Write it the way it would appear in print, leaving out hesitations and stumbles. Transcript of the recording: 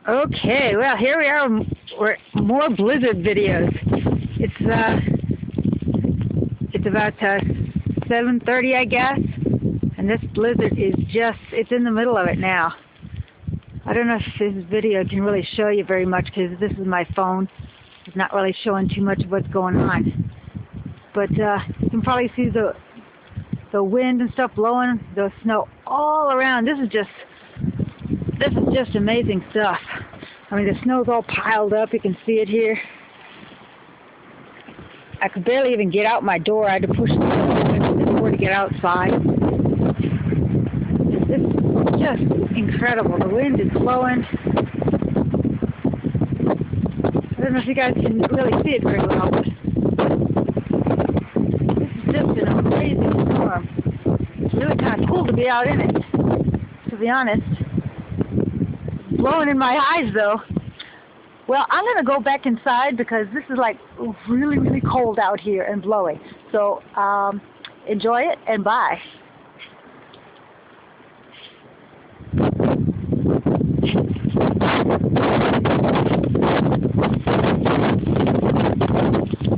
Okay, well here we are. We're more blizzard videos. It's about 7:30, I guess, and this blizzard is it's in the middle of it now. I don't know if this video can really show you very much because this is my phone. It's not really showing too much of what's going on. But you can probably see the wind and stuff blowing, the snow all around. This is just amazing stuff. I mean, the snow's all piled up. You can see it here. I could barely even get out my door. I had to push the door to get outside. This is just incredible. The wind is blowing. I don't know if you guys can really see it very well, but this is just an amazing storm. It's really kind of cool to be out in it, to be honest. It's blowing in my eyes, though. Well, I'm going to go back inside because this is like really, really cold out here and blowing. So enjoy it and bye.